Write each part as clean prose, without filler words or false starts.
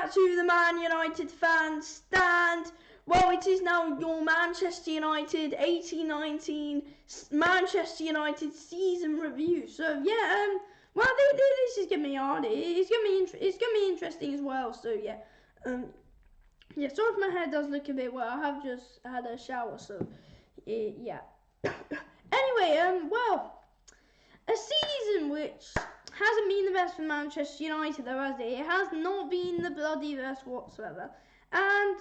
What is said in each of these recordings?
that's who the Man United fans stand. Well, it is now your Manchester United 18-19 Manchester United season review. So yeah, well, this is gonna be hard. It's gonna be interesting as well. So yeah, yeah. Sorry if my hair does look a bit wet. I have just had a shower, so yeah. Anyway, well, a season which hasn't been the best for Manchester United, though, has it? It has not been the bloody best whatsoever. And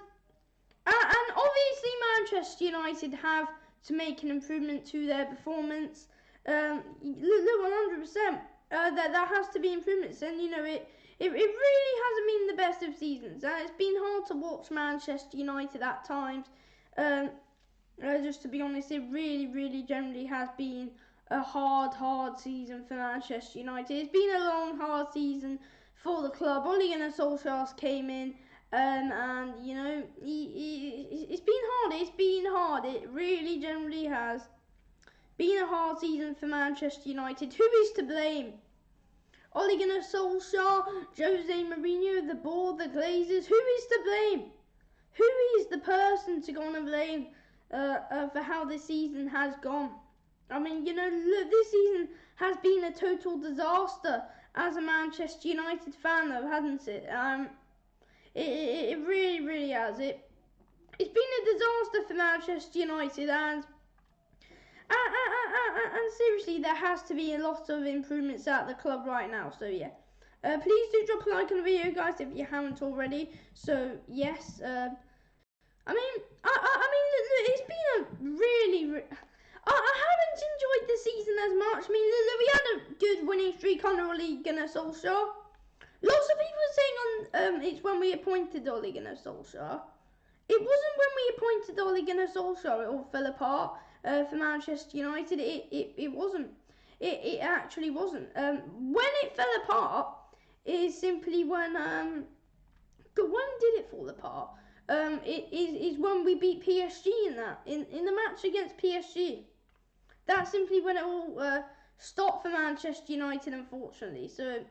obviously Manchester United have to make an improvement to their performance. Look, 100%. There has to be improvements, and you know it really hasn't been the best of seasons. It's been hard to watch Manchester United at times. Just to be honest, it really generally has been a hard season for Manchester United. It's been a long, hard season for the club. Ole Gunnar Solskjaer came in, and you know, it's been hard. It's been hard. It really generally has been a hard season for Manchester United. Who is to blame? Ole Gunnar Solskjaer, Jose Mourinho, the board, the Glazers. Who is to blame? Who is the person to go on and blame for how this season has gone? I mean, you know, look, this season has been a total disaster as a Manchester United fan, though, hasn't it? It really has. It's been a disaster for Manchester United, and seriously, there has to be a lot of improvements at the club right now. So yeah, please do drop a like on the video, guys, if you haven't already. So yes, I mean, it's been a really. I haven't enjoyed the season as much. I mean, we had a good winning streak under Ole Gunnar Solskjaer. Lots of people are saying it's when we appointed Ole Gunnar Solskjaer. It wasn't when we appointed Ole Gunnar Solskjaer it all fell apart for Manchester United. It wasn't. It actually wasn't. When it fell apart is simply when when did it fall apart? It is when we beat PSG in the match against PSG. That's simply when it all stopped for Manchester United, unfortunately. So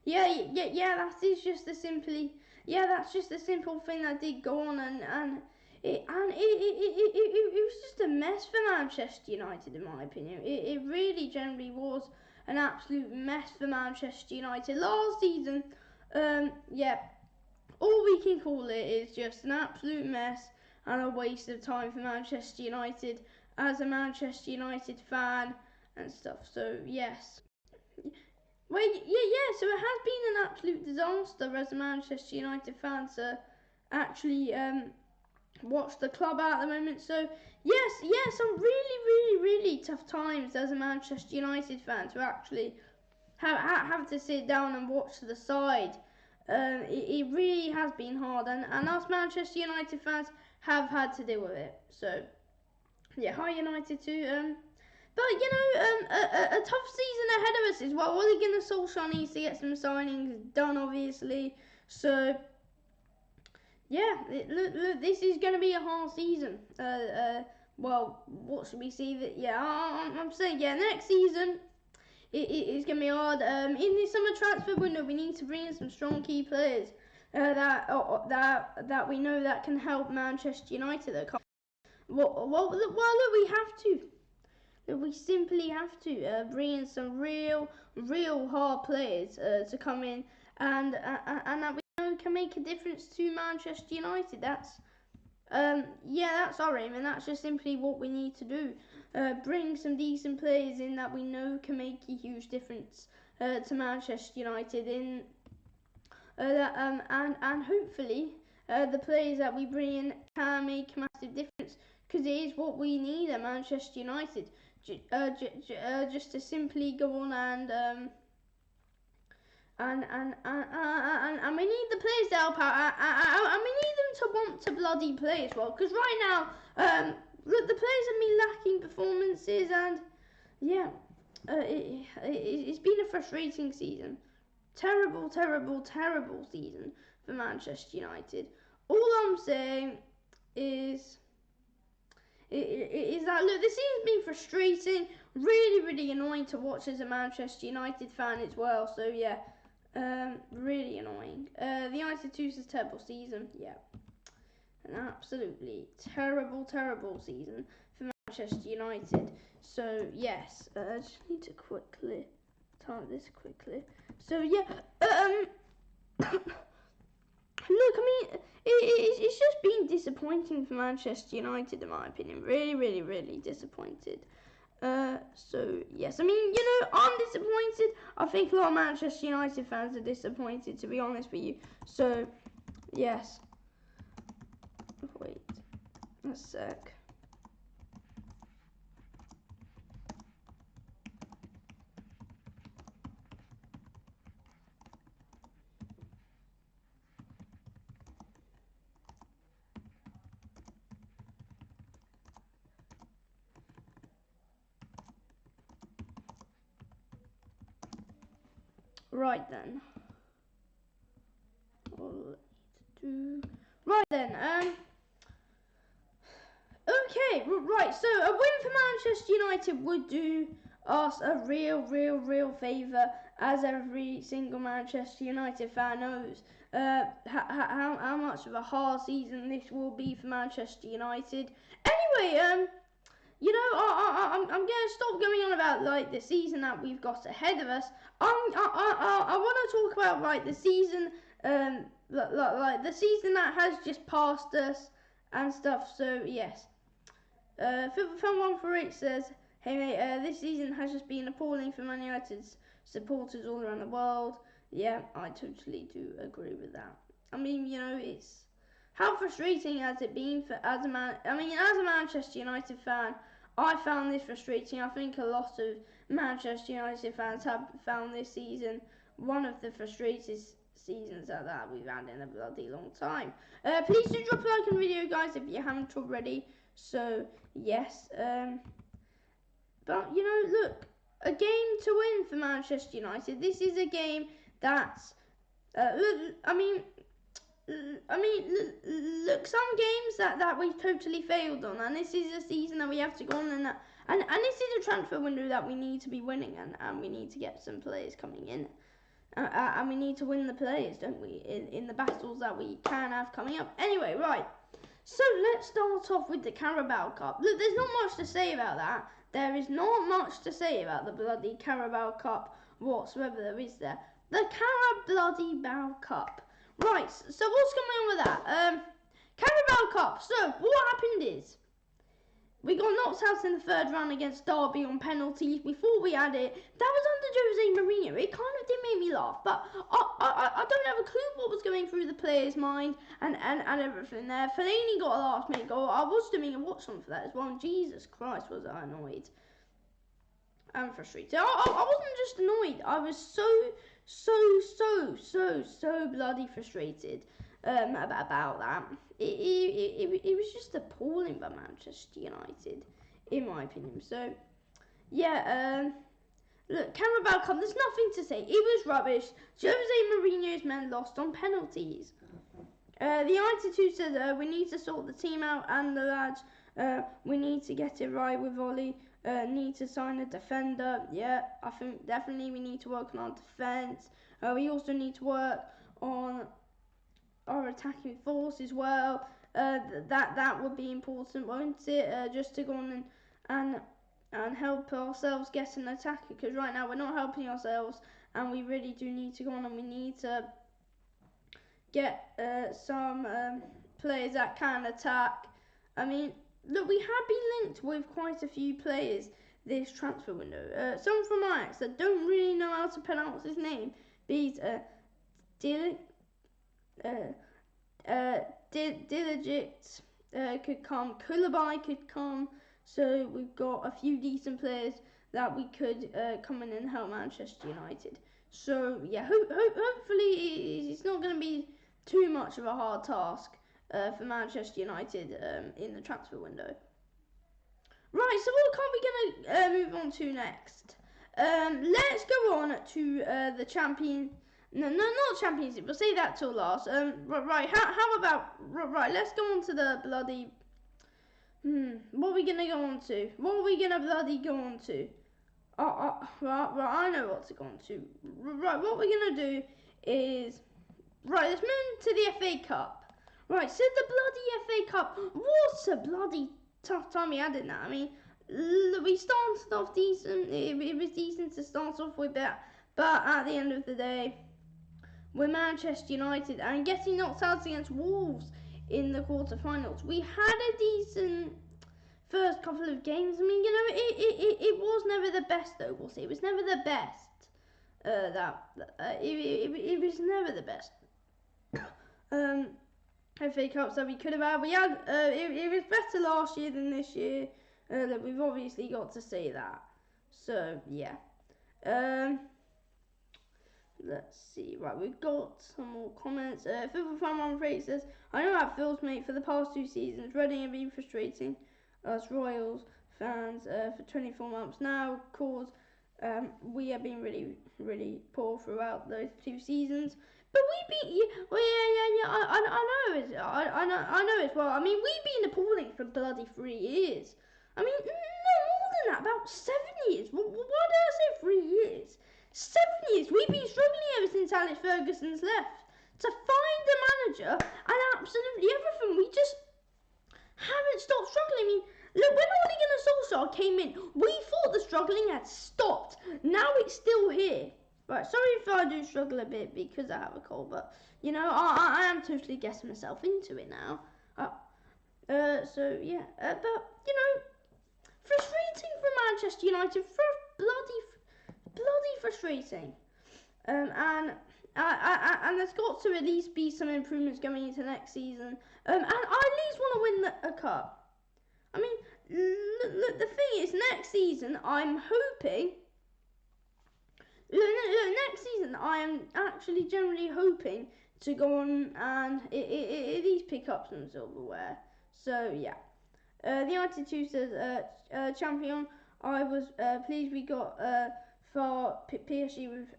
yeah, that is just a simply that's just a simple thing that did go on, and it was just a mess for Manchester United, in my opinion. It really generally was an absolute mess for Manchester United last season. All we can call it is just an absolute mess and a waste of time for Manchester United as a Manchester United fan and stuff. So yes. Well, yeah. So it has been an absolute disaster as a Manchester United fan to actually watch the club at the moment. So yes, some really tough times as a Manchester United fan to actually have to sit down and watch the side. It really has been hard, and us Manchester United fans have had to deal with it. So yeah, hi United too. But you know, a tough season ahead of us is well. Ole Gunnar Solskjaer needs to get some signings done, obviously. So yeah, look, this is going to be a hard season. Well, what should we see? That I'm saying next season it's going to be hard. In the summer transfer window, we need to bring in some strong key players that we know that can help Manchester United. Well, look, we have to. We simply have to bring in some real hard players to come in and that we know can make a difference to Manchester United. That's our aim, and that's just simply what we need to do. Bring some decent players in that we know can make a huge difference to Manchester United in and hopefully the players that we bring in can make a massive difference, because it is what we need at Manchester United. Just to simply go on and we need the players to help out, and we need them to want to bloody play as well. Because right now, look, the players have been lacking performances, and yeah, it's been a frustrating season. Terrible season for Manchester United. All I'm saying is that look, this season's been frustrating, really annoying to watch as a Manchester United fan as well. So yeah, Really annoying. The United 2 says terrible season. Yeah. An absolutely terrible season for Manchester United. So, yes. I just need to quickly type this quickly. So, yeah. Look, I mean, it's just been disappointing for Manchester United, in my opinion. Really disappointed. So, yes, I mean, I'm disappointed. I think a lot of Manchester United fans are disappointed, to be honest with you. So, yes. Wait a sec. Right then. Right then, okay, right, so a win for Manchester United would do us a real favour, as every single Manchester United fan knows how much of a hard season this will be for Manchester United. Anyway, I'm going to stop going on about like the season that we've got ahead of us. I want to talk about like the season, like the season that has just passed us and stuff. So yes, Film148 says, "Hey mate, this season has just been appalling for Man United's supporters all around the world." Yeah, I totally do agree with that. I mean, it's how frustrating has it been as a Manchester United fan. I found this frustrating. I think a lot of Manchester United fans have found this season one of the frustrating seasons that we've had in a bloody long time. Please do drop a like on the video, guys, if you haven't already. So, yes. But, look, a game to win for Manchester United. This is a game that's, look, some games that we've totally failed on, and this is a season that we have to go on, and this is a transfer window that we need to be winning, and we need to get some players coming in, and we need to win the players, don't we, in the battles that we can have coming up. Anyway, right, so let's start off with the Carabao Cup. Look, there's not much to say about that. There is not much to say about the bloody Carabao Cup whatsoever, is there? The Carabao Cup. Right, so what's going on with that? Carabao Cup. So, what happened is, we got knocked out in the third round against Derby on penalties before we had it. That was under Jose Mourinho. It kind of did make me laugh, but I don't have a clue what was going through the player's mind and everything there. Fellaini got a last minute goal. I was doing a watch on for that as well, and Jesus Christ was I annoyed and frustrated. I wasn't just annoyed, I was so bloody frustrated about that. It was just appalling by Manchester United, in my opinion. So, yeah, look, Carabao Cup, there's nothing to say. It was rubbish. Jose Mourinho's men lost on penalties. The Altitude says we need to sort the team out and the lads. We need to get it right with Ollie. Need to sign a defender. Yeah, I think definitely we need to work on our defence. We also need to work on our attacking force as well. That would be important, won't it? Just to go on and help ourselves get an attacker, because right now we're not helping ourselves, and we really do need to go on and we need to get some players that can attack. I mean, look, we have been linked with quite a few players this transfer window. Someone from Ajax that don't really know how to pronounce his name. These Diligit could come, Koulibaly could come. So we've got a few decent players that we could come in and help Manchester United. So yeah, hopefully it's not going to be too much of a hard task for Manchester United in the transfer window. Right, so what are we going to move on to next? Let's go on to the No, not Champions League. We'll say that till last. Right. How about right? Let's go on to the bloody. What are we gonna go on to? What are we gonna bloody go on to? Right. I know what to go on to. Right. What we're gonna do is right. Let's move to the FA Cup. Right, so the bloody FA Cup. What a bloody tough time we had in that. I mean, we started off decent. It was decent to start off with that, but at the end of the day, we're Manchester United and getting knocked out against Wolves in the quarterfinals. We had a decent first couple of games. I mean, you know, it was never the best though, was it? It was never the best. It was never the best. FA Cups that we could have had. We had it was better last year than this year. We've obviously got to say that. So yeah. Let's see. Right, we've got some more comments. Football fan 138 says, I know how it feels, mate. For the past 2 seasons, Reading have been frustrating us Royals fans for 24 months now. Cause we have been really poor throughout those 2 seasons. But we beat you. Well, yeah. I know as well. I mean, we've been appalling for bloody 3 years. I mean, no more than that. About 7 years. Why did I say 3 years? 7 years. We've been struggling ever since Alex Ferguson's left to find a manager and absolutely everything. We just haven't stopped struggling. I mean, look, when Ole Gunnar Solskjaer came in, we thought the struggling had stopped. Now it's still here. Right, sorry if I do struggle a bit because I have a cold, but, you know, I am totally getting myself into it now. So, yeah. But, you know, frustrating for Manchester United. Bloody frustrating. And there's got to at least be some improvements going into next season. And I at least want to win a cup. I mean, look, the thing is, next season, I'm hoping... next season, I am actually generally hoping to go on and at least pick up some silverware. So, yeah. The United 2 says, champion, I was pleased we got for PSG with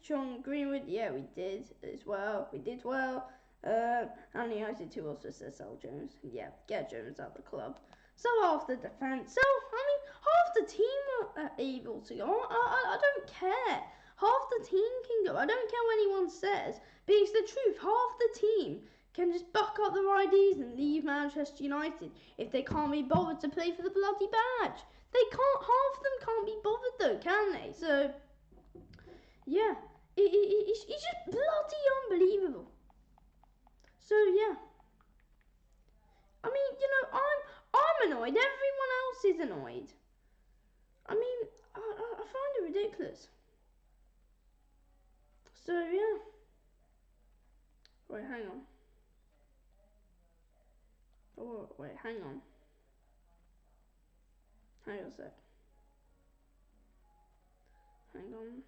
John Greenwood. Yeah, we did as well. We did well. And the United 2 also says sell Jones. Yeah, get Jones out of the club. So half the defence. So, I mean, half the team are able to go. I don't care. Half the team can go. I don't care what anyone says. But it's the truth. Half the team can just buck up their IDs and leave Manchester United if they can't be bothered to play for the bloody badge. They can't. Half of them can't be bothered though, can they? So, yeah. It's just bloody unbelievable. So, yeah. I mean, you know, I'm annoyed. Everyone else is annoyed. I mean, I find it ridiculous. So, yeah. Wait, hang on. Oh, wait, hang on. Hang on a sec. Hang on.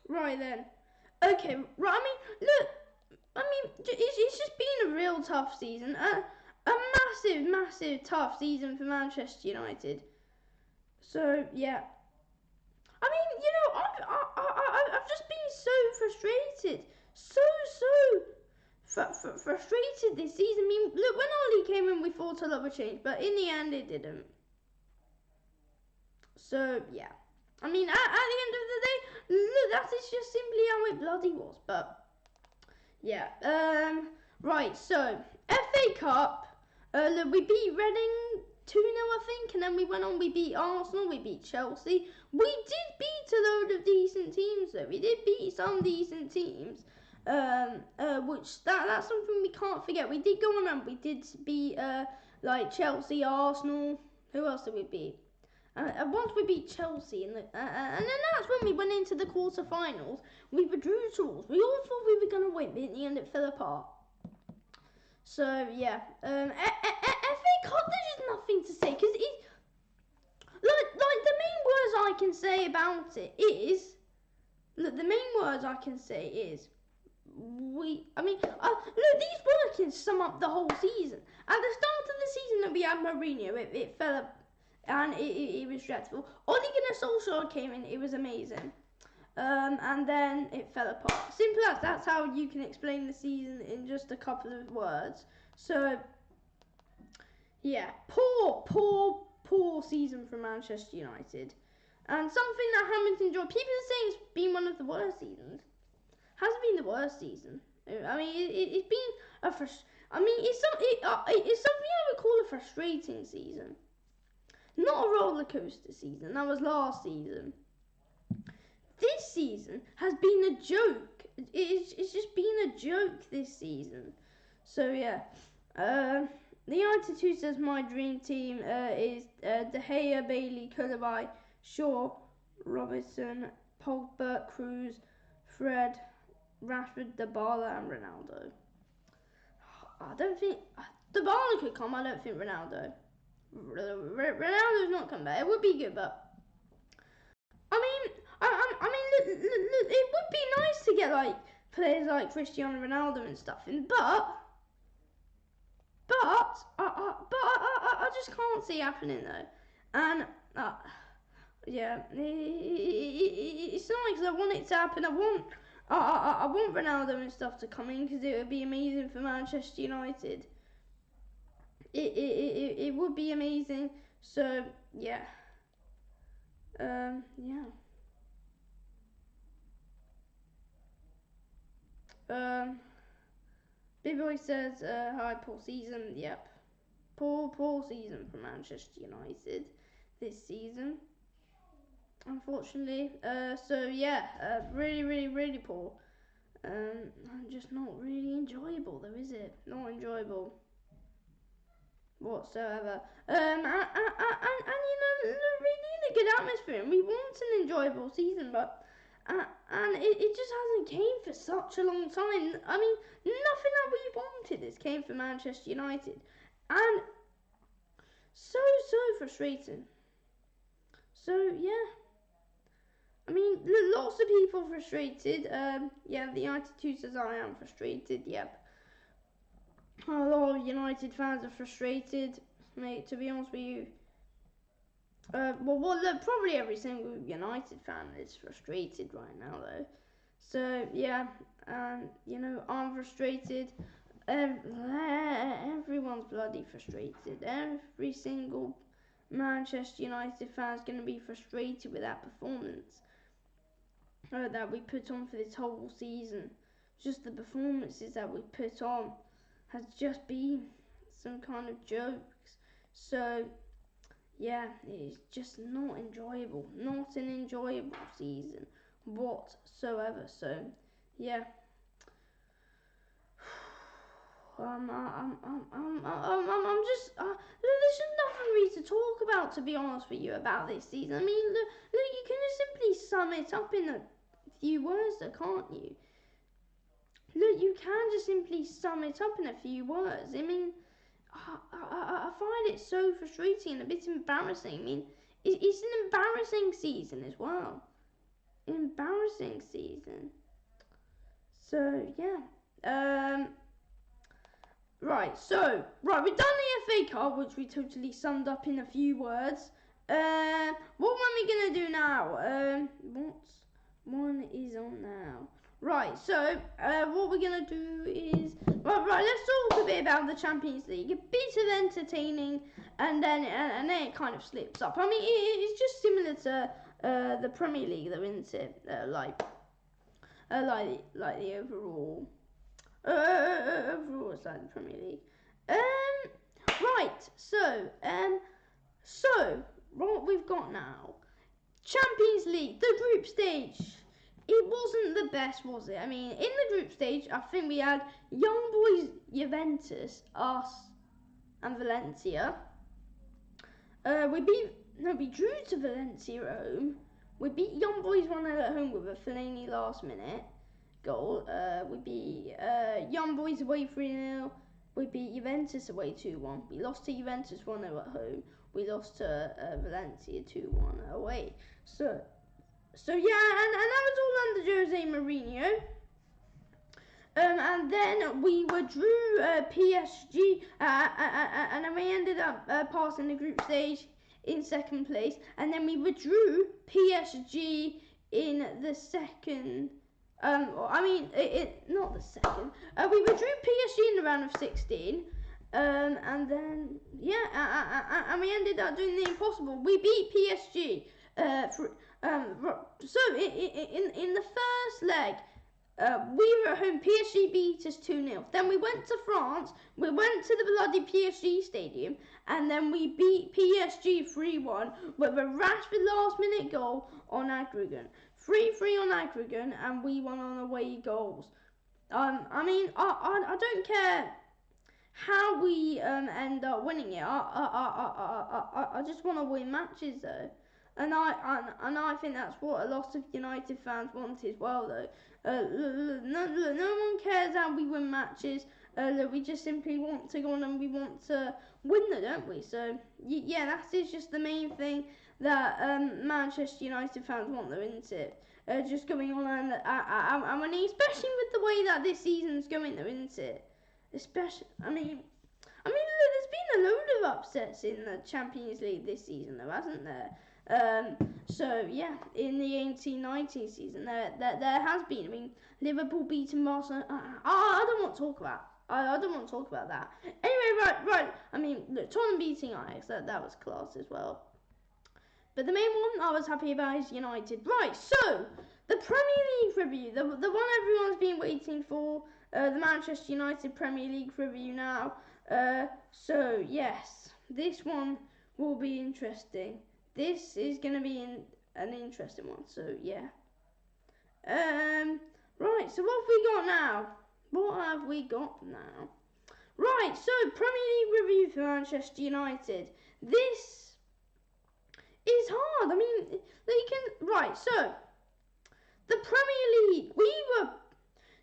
Right then. Okay, right, I mean, look. I mean, it's just been a real tough season. A massive tough season for Manchester United. So, yeah. I mean, you know, I've just been so frustrated. So frustrated this season. I mean, look, when Oli came in, we thought a lot would change, but in the end, it didn't. So, yeah. I mean, at the end of the day, look, that is just simply how it bloody was. But, yeah. Right, so, FA Cup. Look, we beat Reading 2-0, I think, and then we went on, we beat Arsenal, we beat Chelsea. We did beat a load of decent teams, though. We did beat some decent teams, which that's something we can't forget. We did go on and we did beat, like, Chelsea, Arsenal. Who else did we beat? Once we beat Chelsea, and then that's when we went into the quarterfinals. We were brutal. We all thought we were going to win, but in the end it fell apart. So, yeah. FA Cup, there's just nothing to say, because it's... Like, the main words I can say about it is... Look, the main words I can say is... look, these words can sum up the whole season. At the start of the season that we had Mourinho, it fell apart. And it was dreadful. Ole Gunnar Solskjaer came in, it was amazing. And then it fell apart. Simple as that's how you can explain the season in just a couple of words. So, yeah, poor season for Manchester United. And something that I haven't enjoyed, people are saying it's been one of the worst seasons. Hasn't been the worst season. I mean, it's been it's something I would call a frustrating season. Not a roller coaster season. That was last season. This season has been a joke. It's just been a joke this season. So yeah, the United 2 says my dream team is De Gea, Bailey, Koulibaly, Shaw, Robertson, Pogba, Cruz, Fred, Rashford, Dybala, and Ronaldo. I don't think Dybala could come. I don't think Ronaldo. Ronaldo's not come back. It would be good, but I mean, look, it would be nice to get like players like Cristiano Ronaldo and stuff in, but I just can't see it happening though, and yeah, it's not because I want it to happen. I want Ronaldo and stuff to come in because it would be amazing for Manchester United. It would be amazing. So yeah, yeah. Big Boy says, hi, poor season. Yep. Poor season for Manchester United this season. Unfortunately. So yeah, really poor. Just not really enjoyable though, is it? Not enjoyable whatsoever. And you know, we need a good atmosphere and we want an enjoyable season, but and it just hasn't came for such a long time. I mean, nothing that we wanted has came for Manchester United, and so frustrating. So yeah, I mean, lots of people frustrated. Yeah, the United 2 says I am frustrated. Yep, a lot of United fans are frustrated, mate. To be honest with you. Well, probably every single United fan is frustrated right now, though. So yeah, you know, I'm frustrated. Everyone's bloody frustrated. Every single Manchester United fan's gonna be frustrated with that performance that we put on for this whole season. Just the performances that we put on has just been some kind of jokes. So yeah, it's just not enjoyable. Not an enjoyable season whatsoever. So, yeah. I'm just. There's just nothing really to talk about, to be honest with you, about this season. I mean, look, you can just simply sum it up in a few words, though, can't you? Look, you can just simply sum it up in a few words. I mean, I find it so frustrating and a bit embarrassing. I mean, it's an embarrassing season as well. Embarrassing season. So, yeah. Right, we've done the FA Cup, which we totally summed up in a few words. What one are we going to do now? What one is on now? Right, so what we're going to do is... Right, let's talk a bit about the Champions League. A bit of entertaining, and then it kind of slips up. I mean, it's just similar to the Premier League, though, isn't it? Like the overall... overall side of the Premier League. Right, so what we've got now... Champions League, the group stage... It wasn't the best, was it? I mean, in the group stage, I think we had Young Boys, Juventus, us, and Valencia. We drew to Valencia at home. We beat Young Boys 1-0 at home with a Fellaini last minute goal. We beat Young Boys away 3-0. We beat Juventus away 2-1. We lost to Juventus 1-0 at home. We lost to Valencia 2-1 away. So yeah, and that was all under Jose Mourinho. And then we withdrew PSG, and then we ended up passing the group stage in second place. And then we withdrew PSG in the second. Not the second. We withdrew PSG in the round of 16. And then yeah, and we ended up doing the impossible. We beat PSG. So in the first leg, we were at home. PSG beat us 2-0. Then we went to France. We went to the bloody PSG stadium, and then we beat PSG 3-1 with a Rashford last-minute goal on aggregate. 3-3 on aggregate, and we won on away goals. I mean, I don't care how we end up winning it. I just want to win matches though, and I think that's what a lot of United fans want as well though. No one cares how we win matches. We just simply want to go on and we want to win them, don't we? So yeah, that is just the main thing that Manchester United fans want though, isn't it? Just going on and winning, especially with the way that this season's going though, isn't it? Especially, I mean, look, there's been a load of upsets in the Champions League this season, though, hasn't there? So yeah, in the 18-19 season, there has been. I mean, Liverpool beating Barcelona. I don't want to talk about. I don't want to talk about that. Anyway, right. I mean, look, Tottenham beating Ajax. That was class as well. But the main one I was happy about is United. Right, so the Premier League review, the one everyone's been waiting for. The Manchester United Premier League review now. So yes, this one will be interesting. This is going to be an interesting one. So yeah. Right. So what have we got now? What have we got now? Right. So Premier League review for Manchester United. This is hard. I mean, they can. Right. So the Premier League.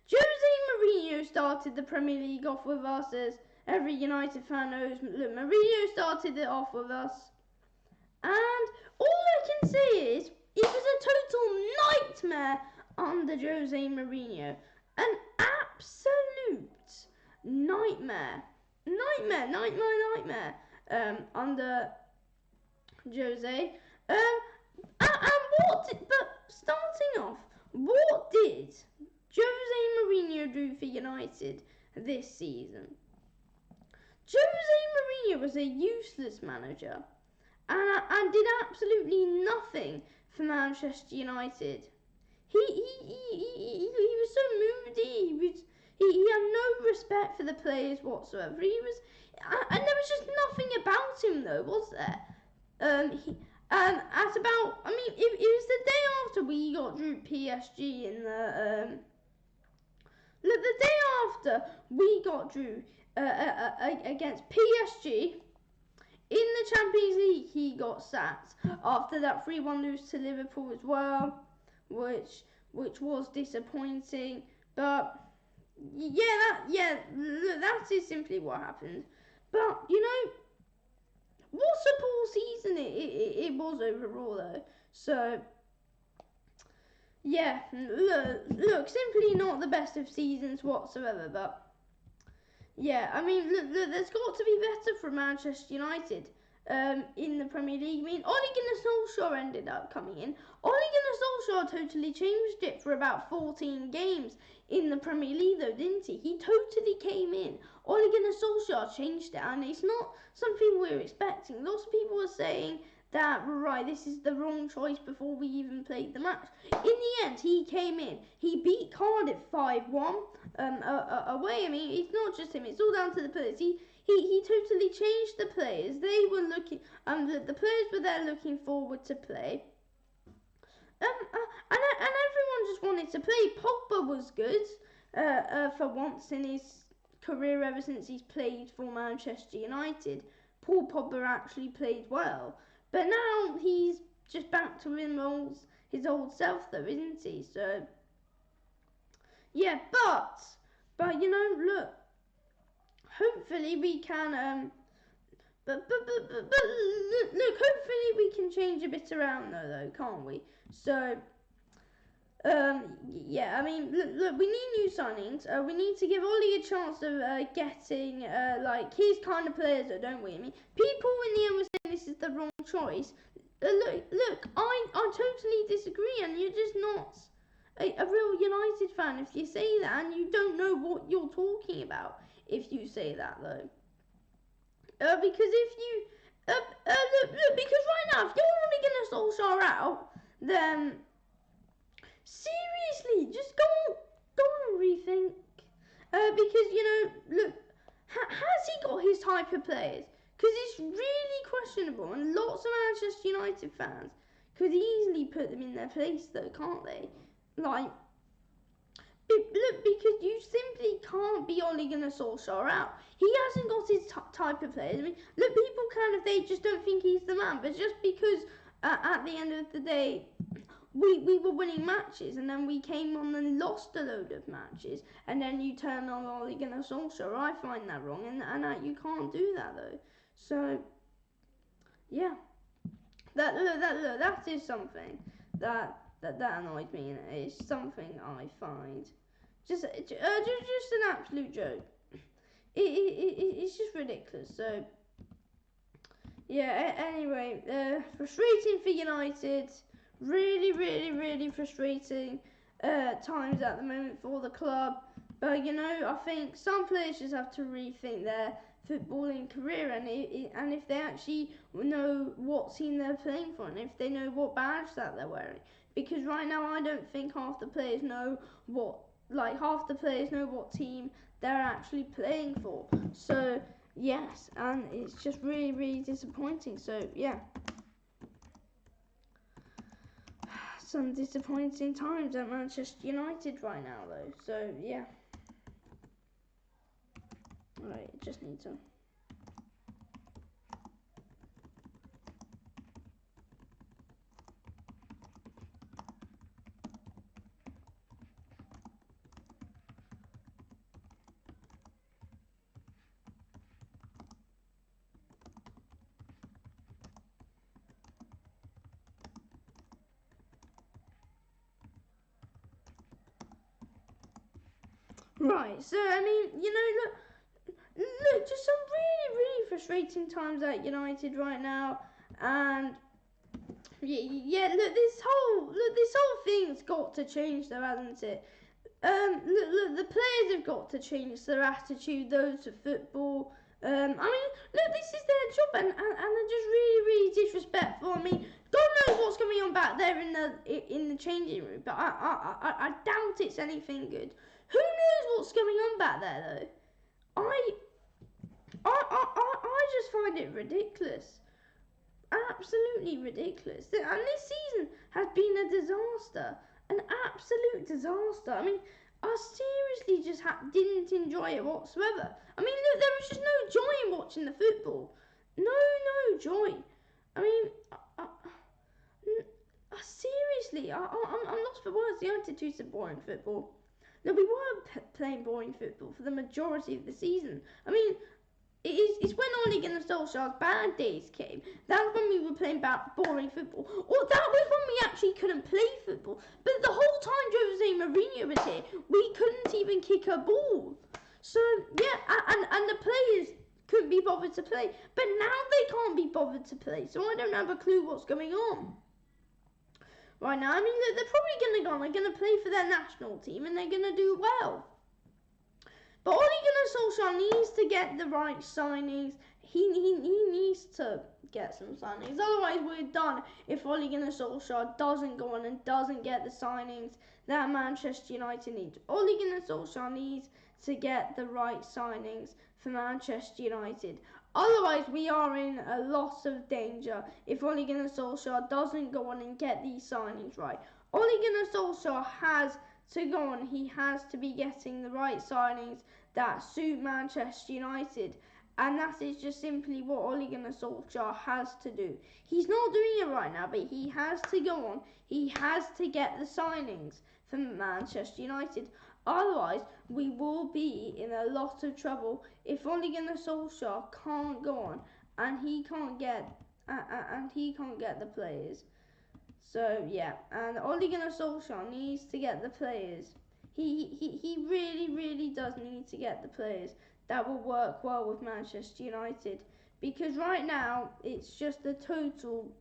Jose Mourinho started the Premier League off with us, as every United fan knows. Look, Mourinho started it off with us. And all I can say is, it was a total nightmare under Jose Mourinho. An absolute nightmare. Nightmare. Under Jose. But starting off, what did Jose Mourinho do for United this season? Jose Mourinho was a useless manager and did absolutely nothing for Manchester United. He was so moody. He had no respect for the players whatsoever. And there was just nothing about him though, was there? It was the day after we got through PSG in the day after we got drew against PSG in the Champions League, he got sacked after that 3-1 lose to Liverpool as well, which was disappointing. But that is simply what happened. But you know, what a poor season it was overall though. So yeah, look, simply not the best of seasons whatsoever. But yeah, I mean, look, there's got to be better for Manchester United in the Premier League. I mean, Ole Gunnar Solskjaer ended up coming in. Ole Gunnar Solskjaer totally changed it for about 14 games in the Premier League, though, didn't he? He totally came in. Ole Gunnar Solskjaer changed it, and it's not something we were expecting. Lots of people were saying that, right, this is the wrong choice before we even played the match. In the end, he came in. He beat Cardiff 5-1 away. I mean, it's not just him. It's all down to the players. He totally changed the players. They were looking, the players were there looking forward to play. And everyone just wanted to play. Pogba was good for once in his career ever since he's played for Manchester United. Paul Pogba actually played well. But now he's just back to his old self though, isn't he? So, yeah, but you know, look, hopefully we can, look, hopefully we can change a bit around though, can't we? So, yeah, I mean, look, we need new signings. We need to give Ollie a chance of getting like his kind of players, though, don't we? I mean, people in the end were saying this is the wrong choice. Look, I totally disagree, and you're just not a real United fan if you say that, and you don't know what you're talking about if you say that, though. Because if you Because right now, if you're only going to Solskjaer out, then seriously, just go and rethink. Because look, has he got his type of players? Because it's really questionable, and lots of Manchester United fans could easily put them in their place, though, can't they? Like, look, because you simply can't be Ole Gunnar Solskjaer out. He hasn't got his type of players. I mean, look, people they just don't think he's the man, but just because at the end of the day, we were winning matches, and then we came on and lost a load of matches, and then you turn on Ole Gunnar Solskjaer. I find that wrong, and you can't do that, though. So, yeah, that is something that annoys me, and it's something I find just an absolute joke. It's just ridiculous. So, yeah. Anyway, frustrating for United. Really frustrating times at the moment for the club. But I think some players just have to rethink their footballing career, and if they actually know what team they're playing for, and if they know what badge that they're wearing. Because right now, I don't think half the players know what team they're actually playing for. So yes, and it's just really disappointing. So yeah. Some disappointing times at Manchester United right now, though. So yeah. Alright, just need to. Right, so I mean, look, just some really frustrating times at United right now, and yeah, look, this whole thing's got to change, though, hasn't it? Look, the players have got to change their attitude, those to football. I mean, look, this is their job, and they're just really disrespectful. I mean, God knows what's going on back there in the changing room, but I doubt it's anything good. Who knows what's going on back there, though? I just find it ridiculous. Absolutely ridiculous. And this season has been a disaster. An absolute disaster. I mean, I seriously just didn't enjoy it whatsoever. I mean, look, there was just no joy in watching the football. No joy. I mean, seriously, I'm lost for words. The attitude's of boring football. No, we were playing boring football for the majority of the season. I mean, it's when Ole Gunnar Solskjaer's bad days came. That's when we were playing boring football. Or that was when we actually couldn't play football. But the whole time Jose Mourinho was here, we couldn't even kick a ball. So, yeah, and the players couldn't be bothered to play. But now they can't be bothered to play. So I don't have a clue what's going on. Right now, I mean, they're probably going to go on. They're going to play for their national team, and they're going to do well. But Ole Gunnar Solskjaer needs to get the right signings. He needs to get some signings. Otherwise, we're done if Ole Gunnar Solskjaer doesn't go on and doesn't get the signings that Manchester United needs. Ole Gunnar Solskjaer needs to get the right signings for Manchester United. Otherwise, we are in a lot of danger if Ole Gunnar Solskjaer doesn't go on and get these signings right. Ole Gunnar Solskjaer has to go on. He has to be getting the right signings that suit Manchester United. And that is just simply what Ole Gunnar Solskjaer has to do. He's not doing it right now, but he has to go on. He has to get the signings for Manchester United. Otherwise, we will be in a lot of trouble if Ole Gunnar Solskjaer can't go on and he can't get the players. So yeah, and Ole Gunnar Solskjaer needs to get the players. He really does need to get the players that will work well with Manchester United, because right now it's just a total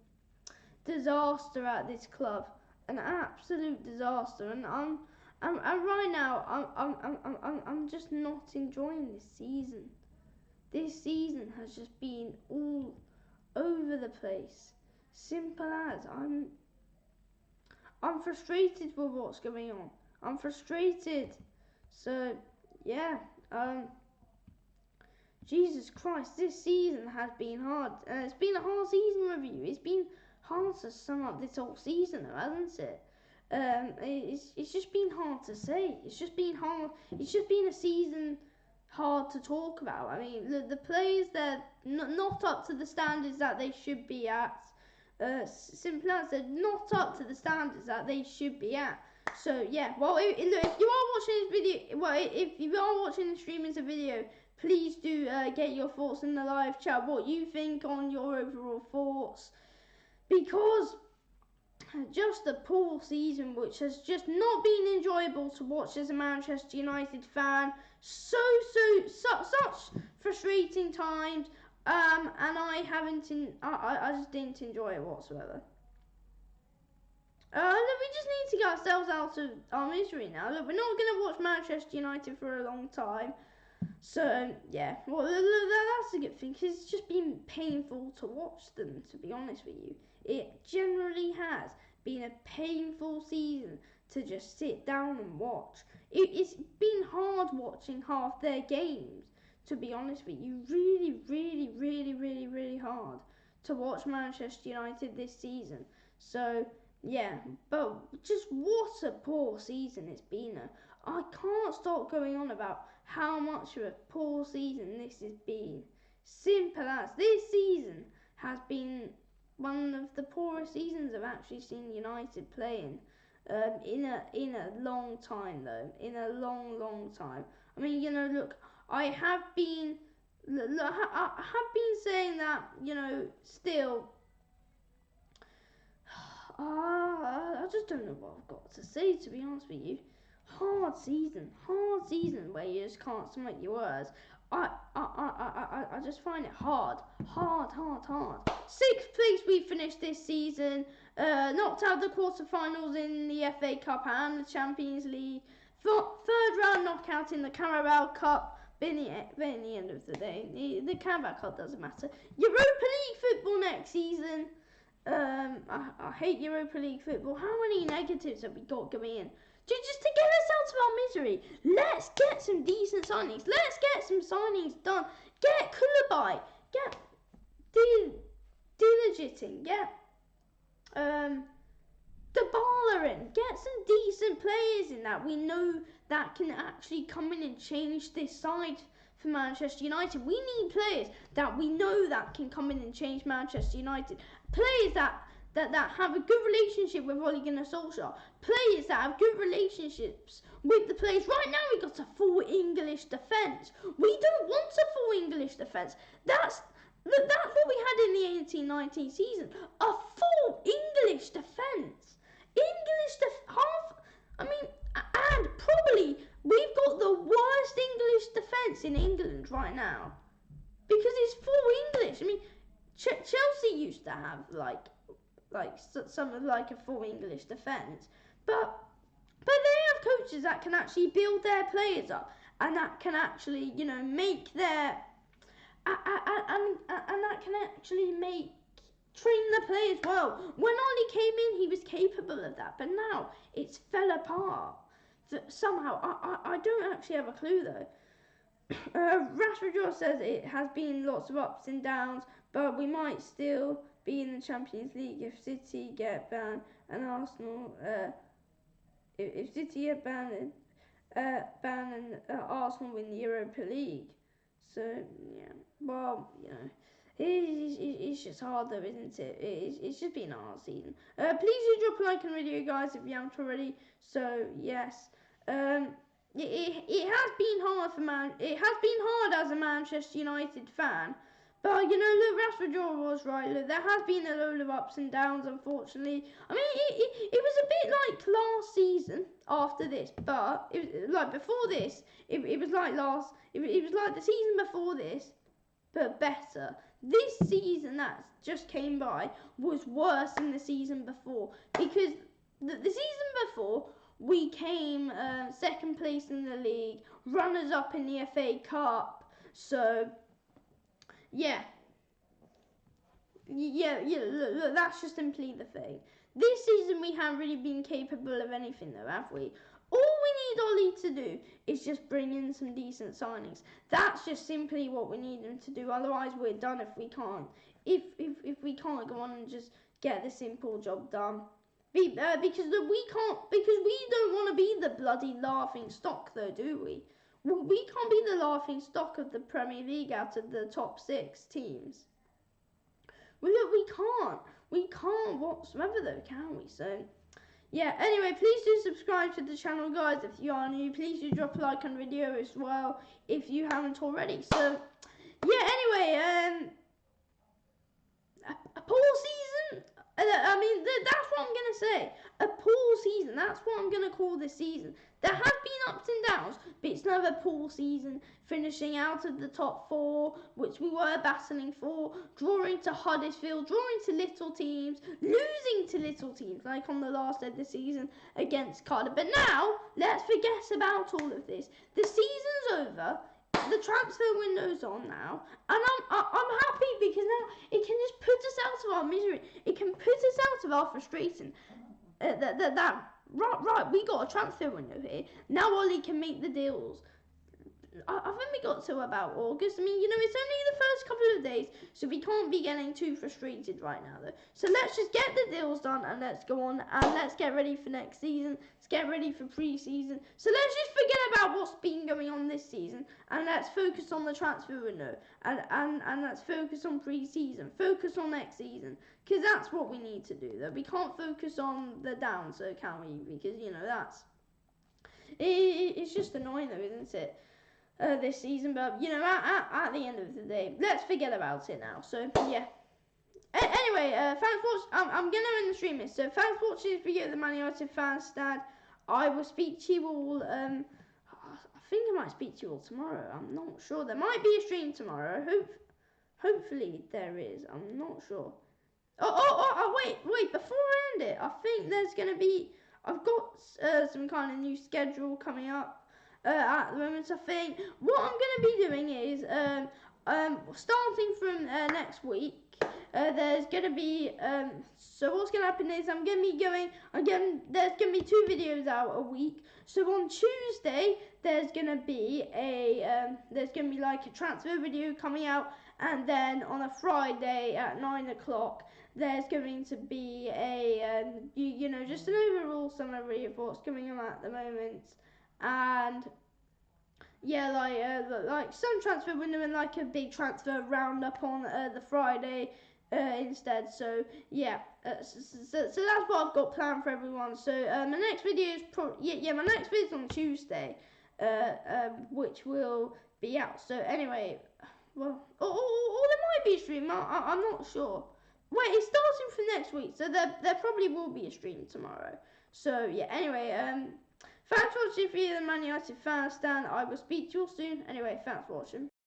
disaster at this club, an absolute disaster, and right now I'm just not enjoying this season. This season has just been all over the place. Simple as. I'm frustrated with what's going on. I'm frustrated. So yeah, Jesus Christ, this season has been hard. It's been a hard season review. It's been hard to sum up this whole season, hasn't it? It's just been hard to say. It's just been hard. It's just been a season hard to talk about. I mean, the players, they're not up to the standards that they should be at. Simple as, they're not up to the standards that they should be at. So yeah, well, if you are watching this video, well, if you are watching the stream as a video, please do get your thoughts in the live chat. What you think on your overall thoughts, because just a poor season, which has just not been enjoyable to watch as a Manchester United fan. Such frustrating times, and I just didn't enjoy it whatsoever. We just need to get ourselves out of our misery now. Look, we're not going to watch Manchester United for a long time. So, yeah, well, that's a good thing, because it's just been painful to watch them, to be honest with you. It generally has been a painful season to just sit down and watch. It's been hard watching half their games, to be honest with you. Really hard to watch Manchester United this season. So, yeah, but just what a poor season it's been. I can't stop going on about how much of a poor season this has been. Simple as. This season has been one of the poorest seasons I've actually seen United playing in a long time, though. In a long time. I mean, look, I have been saying that, still. I just don't know what I've got to say, to be honest with you. Hard season where you just can't submit your words. I just find it hard. 6th place we finished this season. Knocked out the quarterfinals in the FA Cup and the Champions League. 3rd round knockout in the Carabao Cup. Been the end of the day. The Carabao Cup doesn't matter. Europa League football next season. I hate Europa League football. How many negatives have we got going in? Just to get us out of our misery, let's get some decent signings. Let's get some signings done. Get Koulibaly. Get Diligent in. Get Dybala in. Get some decent players in that we know that can actually come in and change this side for Manchester United. We need players that we know that can come in and change Manchester United. Players that have a good relationship with Ole Gunnar Solskjaer. Players that have good relationships with the players. Right now we got a full English defence. We don't want a full English defence. That's what we had in the 18-19 season. A full English defence. And probably we've got the worst English defence in England right now. Because it's full English. I mean, Chelsea used to have a full English defence, but they have coaches that can actually build their players up and that can actually make their and that can actually train the players well. When Oli came in, he was capable of that, but now it's fell apart. Somehow, I don't actually have a clue though. Rashford says it has been lots of ups and downs, but we might still be in the Champions League if City get banned and Arsenal. If City get banned and Arsenal win the Europa League. So yeah, well, it's just hard though, isn't it? It's just been a hard season. Please do drop a like on the video, guys, if you haven't already. So yes. It has been hard It has been hard as a Manchester United fan, but look, Rashford was right. Look, there has been a load of ups and downs, unfortunately. I mean, it was a bit like last season after this, but it was like before this. It was like It was like the season before this, but better. This season that just came by was worse than the season before, because the season before, we came 2nd place in the league, runners up in the FA Cup. So, yeah. look, that's just simply the thing. This season we haven't really been capable of anything though, have we? All we need Ollie to do is just bring in some decent signings. That's just simply what we need him to do. Otherwise, we're done if we can't. If we can't go on and just get the simple job done. Because we can't. Because we don't want to be the bloody laughing stock, though, do we? We can't be the laughing stock of the Premier League out of the top 6 teams. We can't. We can't whatsoever, though, can we? So. Yeah, anyway, please do subscribe to the channel, guys, if you are new. Please do drop a like on the video as well, if you haven't already. So, yeah, anyway, a poor season? I mean, that's what I'm going to say. A poor season, that's what I'm going to call this season. There have been ups and downs, but it's never a poor season. Finishing out of the top 4, which we were battling for, drawing to Huddersfield, drawing to little teams, losing to little teams, like on the last day of the season against Cardiff. But now, let's forget about all of this. The season's over. The transfer window's on now, and I'm happy because now it can just put us out of our misery. It can put us out of our frustration. Right, we got a transfer window here. Now Ollie can make the deals. I think we got to about August. I mean, you know, it's only the first couple of days, so we can't be getting too frustrated right now, though. So let's just get the deals done, and let's go on, and let's get ready for next season. Let's get ready for pre-season. So let's just forget about what's been going on this season, and let's focus on the transfer window, and let's focus on pre-season. Focus on next season, because that's what we need to do, though. We can't focus on the downs, so can we? Because, you know, it's just annoying, though, isn't it? This season, but you know, at the end of the day, let's forget about it now. So yeah. Anyway, fans watch. I'm gonna end the stream this. So fans watching this video, the Man United fan stand. I will speak to you all. I think I might speak to you all tomorrow. I'm not sure. There might be a stream tomorrow. Hopefully there is. I'm not sure. Wait. Before I end it, I think there's gonna be. I've got some kind of new schedule coming up. At the moment, I think what I'm going to be doing is starting from next week. There's going to be so what's going to happen is I'm going to be going again. There's going to be 2 videos out a week. So on Tuesday there's going to be like a transfer video coming out, and then on a Friday at 9 o'clock there's going to be a you know, just an overall summary of what's going on at the moment. And yeah, like some transfer window and like a big transfer roundup on the Friday instead. So yeah, so that's what I've got planned for everyone. So my next video is my next video is on Tuesday, which will be out. So anyway, well, or there might be a stream. I'm not sure. Wait, it's starting from next week, so there probably will be a stream tomorrow. So yeah, anyway, thanks for watching. If you're the Man United fan stand, I will speak to you all soon. Anyway, thanks for watching.